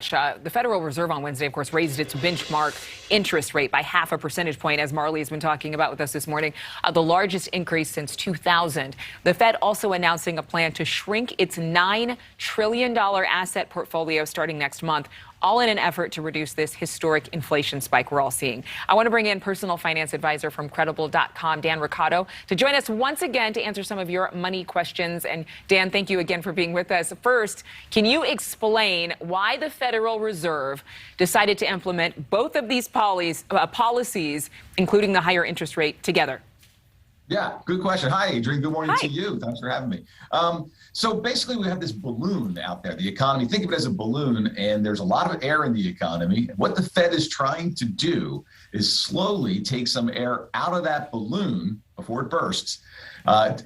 The Federal Reserve on Wednesday, of course, raised its benchmark interest rate by 0.5 percentage point, as Marley has been talking about with us this morning, the largest increase since 2000. The Fed also announcing a plan to shrink its $9 trillion asset portfolio starting next month, all in an effort to reduce this historic inflation spike we're all seeing. I want to bring in personal finance advisor from Credible.com, Dan Roccato, to join us once again to answer some of your money questions. And Dan, thank you again for being with us. First, can you explain why the Federal Reserve decided to implement both of these policies, including the higher interest rate, together? Yeah, good question. Hi, Adrienne. Good morning to you. Thanks for having me. So basically, we have this balloon out there, the economy. Think of it as a balloon, and there's a lot of air in the economy. What the Fed is trying to do is slowly take some air out of that balloon before it bursts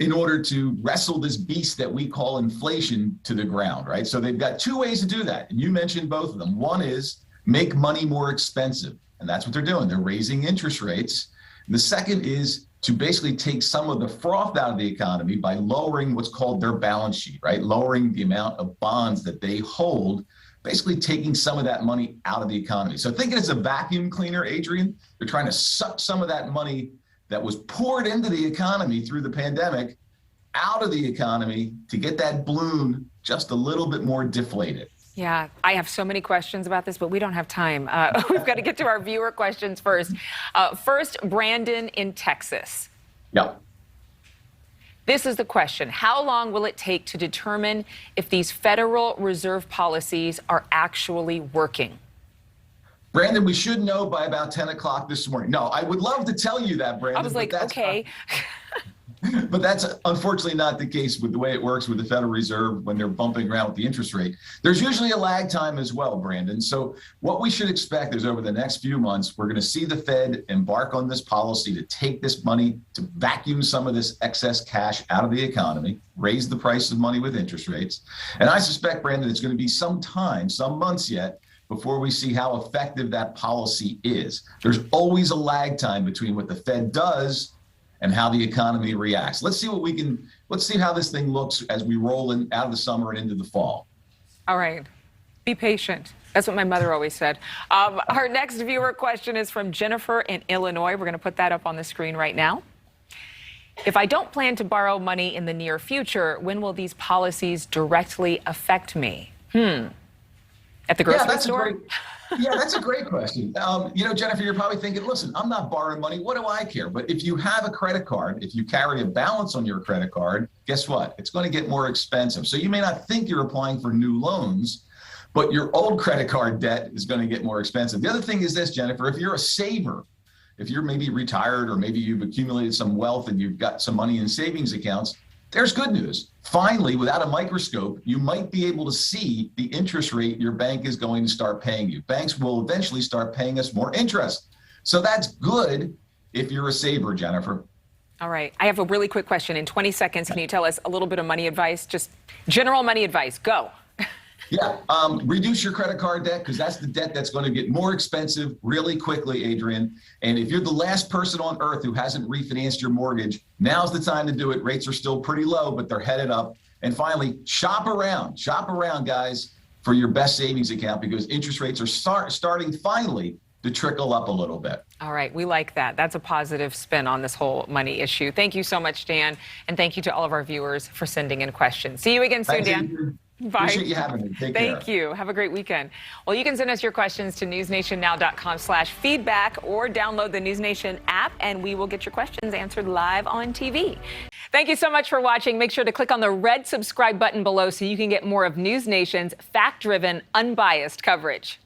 in order to wrestle this beast that we call inflation to the ground, right? So they've got two ways to do that. And you mentioned both of them. One is make money more expensive, and that's what they're doing. They're raising interest rates. And the second is to basically take some of the froth out of the economy by lowering what's called their balance sheet, right? Lowering the amount of bonds that they hold, basically taking some of that money out of the economy. So think it as a vacuum cleaner, Adrienne. They're trying to suck some of that money that was poured into the economy through the pandemic out of the economy to get that balloon just a little bit more deflated. Yeah, I have so many questions about this, but we don't have time. We've got to get to our viewer questions first. First, Brandon in Texas. Yep. This is the question. How long will it take to determine if these Federal Reserve policies are actually working? Brandon, we should know by about 10 o'clock this morning. No, I would love to tell you that, Brandon. I was like, okay. But that's unfortunately not the case with the way it works with the Federal Reserve when they're bumping around with the interest rate. There's usually a lag time as well, Brandon. So what we should expect is over the next few months, we're going to see the Fed embark on this policy to take this money, to vacuum some of this excess cash out of the economy, raise the price of money with interest rates. And I suspect, Brandon, it's going to be some time, some months yet, before we see how effective that policy is. There's always a lag time between what the Fed does and how the economy reacts. Let's see how this thing looks as we roll in out of the summer and into the fall. All right. Be patient. That's what my mother always said. Our next viewer question is from Jennifer in Illinois. We're going to put that up on the screen right now. If I don't plan to borrow money in the near future, when will these policies directly affect me? At the grocery store? That's a great question. Jennifer, you're probably thinking, listen, I'm not borrowing money. What do I care? But if you have a credit card, if you carry a balance on your credit card, guess what? It's going to get more expensive. So you may not think you're applying for new loans, but your old credit card debt is going to get more expensive. The other thing is this, Jennifer, if you're a saver, if you're maybe retired or maybe you've accumulated some wealth and you've got some money in savings accounts, there's good news. Finally, without a microscope, you might be able to see the interest rate your bank is going to start paying you. Banks will eventually start paying us more interest. So that's good if you're a saver, Jennifer. All right. I have a really quick question. In 20 seconds, can you tell us a little bit of money advice? Just general money advice. Go. Yeah. Reduce your credit card debt because that's the debt that's going to get more expensive really quickly, Adrienne. And if you're the last person on earth who hasn't refinanced your mortgage, now's the time to do it. Rates are still pretty low, but they're headed up. And finally, shop around, guys, for your best savings account because interest rates are starting finally to trickle up a little bit. All right. We like that. That's a positive spin on this whole money issue. Thank you so much, Dan. And thank you to all of our viewers for sending in questions. See you again soon, Dan. Bye. Appreciate you having me. Take care. Thank you. Have a great weekend. Well, you can send us your questions to newsnationnow.com/feedback or download the NewsNation app, and we will get your questions answered live on TV. Thank you so much for watching. Make sure to click on the red subscribe button below so you can get more of NewsNation's fact-driven, unbiased coverage.